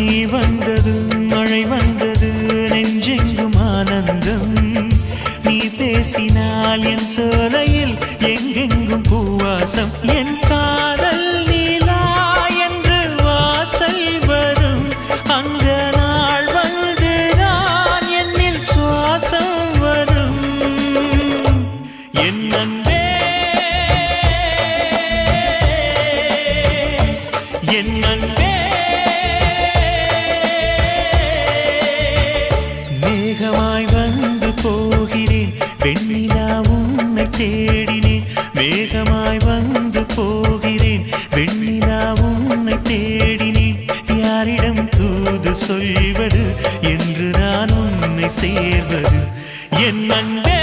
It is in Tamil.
நீ வந்தது மழை வந்தது நெஞ்செங்கும் ஆனந்தம் நீ பேசினால் என் சோலையில் எங்கெங்கும் பூவாசம் என் காதல் நீலா என்று வாசல் வரும் அந்த நாள் வந்து நான் என்னில் சுவாசம் வரும் என் அன்பே என் அன்பே மேகமாய் வந்து போகிறேன் வெண்ணிலா உன்னை தேடினேன் மேகமாய் வந்து போகிறேன் வெண்ணிலா உன்னை தேடினேன் யாரிடம் தூது சொல்வது என்று நான் உன்னை சேர்வது என் அன்பே